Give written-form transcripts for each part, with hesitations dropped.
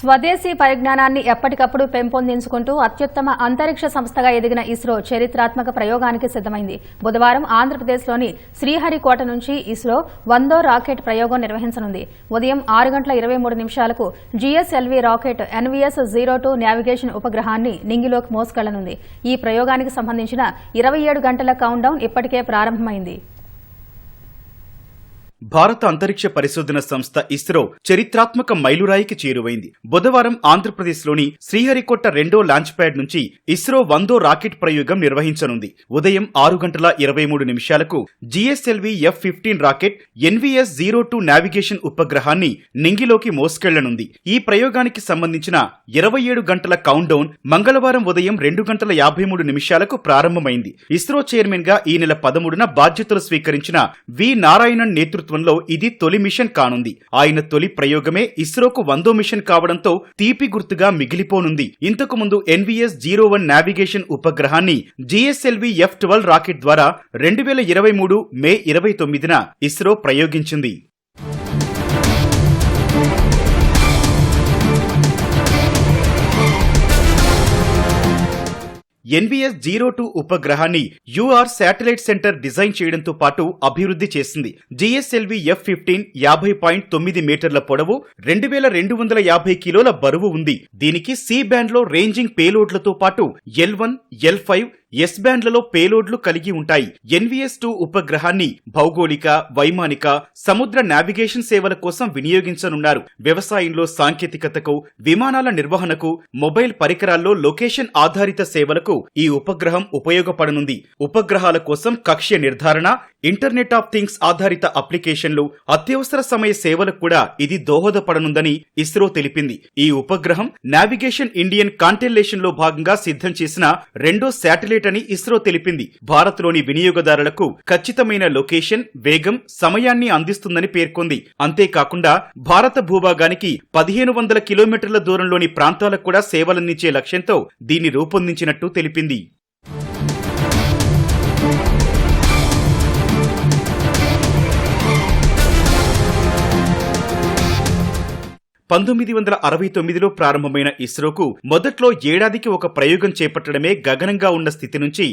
స్వదేశీ పరిజ్ఞానాన్ని ఎప్పటికప్పుడు పెంపొందించుకుంటూ అత్యుత్తమ అంతరిక్ష సంస్థగా ఎదిగిన ఇస్రో చరిత్రాత్మక ప్రయోగానికి సిద్దమైంది. బుధవారం ఆంధ్రప్రదేశ్లోని శ్రీహరికోట నుంచి ఇస్రో 100వ రాకెట్ ప్రయోగం నిర్వహించనుంది. ఉదయం 6:23 జీఎస్ఎల్వీ రాకెట్ NVS-02 నావిగేషన్ ఉపగ్రహాన్ని నింగిలోకి మోసుకెళ్లనుంది. ఈ ప్రయోగానికి సంబంధించిన 27 గంటల కౌంట్డౌన్ ఇప్పటికే ప్రారంభమైంది. భారత అంతరిక్ష పరిశోధన సంస్థ ఇస్రో చరిత్రాత్మక మైలురాయికి చేరువైంది. బుధవారం ఆంధ్రప్రదేశ్లోని శ్రీహరికోట 2వ లాంచ్ ప్యాడ్ నుంచి ఇస్రో 100వ రాకెట్ ప్రయోగం నిర్వహించనుంది. ఉదయం 6:23 GSLV F-15 rocket NVS-02 navigation ఉపగ్రహాన్ని నింగిలోకి మోసుకెళ్లనుంది. ఈ ప్రయోగానికి సంబంధించిన 27 గంటల కౌంట్డౌన్ మంగళవారం ఉదయం 2:53 ప్రారంభమైంది. ఇస్రో చైర్మన్ గా ఈ నెల 13న బాధ్యతలు స్వీకరించిన వి నారాయణన్ నేతృత్వంలో ఇది తొలి మిషన్ కానుంది. ఆయన తొలి ప్రయోగమే ఇస్రోకు 100వ మిషన్ కావడంతో తీపి గుర్తుగా మిగిలిపోనుంది. ఇంతకు ముందు NVS-01 navigation ఉపగ్రహాన్ని GSLV F-12 rocket ద్వారా 2023 మే 29న ఇస్రో ప్రయోగించింది. NVS-02 ఉపగ్రహాన్ని UR శాటిలైట్ సెంటర్ డిజైన్ చేయడంతో పాటు అభివృద్ధి చేసింది. GSLV F-15 50.9 మీటర్ల పొడవు, 2250 కిలోల బరువు ఉంది. దీనికి C బ్యాండ్ లో రేంజింగ్ పేలోడ్లతో పాటు L1, L5, S బ్యాండ్లలో పేలోడ్లు కలిగి ఉంటాయి. NVS-2 ఉపగ్రహాన్ని భౌగోళిక, వైమానిక, సముద్ర నావిగేషన్ సేవల కోసం వినియోగించనున్నారు. వ్యవసాయంలో సాంకేతికతకు, విమానాల నిర్వహణకు, మొబైల్ పరికరాల్లో లొకేషన్ ఆధారిత సేవలకు ఈ ఉపగ్రహం ఉపయోగపడనుంది. ఉపగ్రహాల కోసం కక్ష్య నిర్ధారణ, ఇంటర్నెట్ ఆఫ్ థింగ్స్ ఆధారిత అప్లికేషన్లు, అత్యవసర సమయ సేవలకు కూడా ఇది దోహదపడనుందని ఇస్రో తెలిపింది. ఈ ఉపగ్రహం నావిగేషన్ ఇండియన్ కాన్స్టెల్లేషన్ లో భాగంగా సిద్ధం చేసిన 2వ శాటిలైట్ అని ఇస్రో తెలిపింది. భారత్లోని వినియోగదారులకు ఖచ్చితమైన లొకేషన్, వేగం, సమయాన్ని అందిస్తుందని పేర్కొంది. అంతేకాకుండా భారత భూభాగానికి 1500 కిలోమీటర్ల దూరంలోని ప్రాంతాలకు కూడా సేవలందించే లక్ష్యంతో దీన్ని రూపొందించినట్టు తెలిపింది. 1969లో ప్రారంభమైన ఇస్రోకు మొదట్లో ఏడాదికి ఒక ప్రయోగం చేపట్టడమే గగనంగా ఉన్న స్థితి నుంచి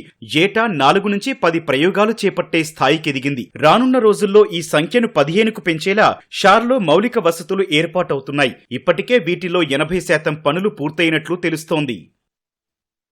ఏటా 4 నుంచి 10 ప్రయోగాలు చేపట్టే స్థాయికి ఎదిగింది. రానున్న రోజుల్లో ఈ సంఖ్యను 15కు పెంచేలా షార్లో మౌలిక వసతులు ఏర్పాటవుతున్నాయి. ఇప్పటికే వీటిలో 80% పనులు పూర్తయినట్లు తెలుస్తోంది.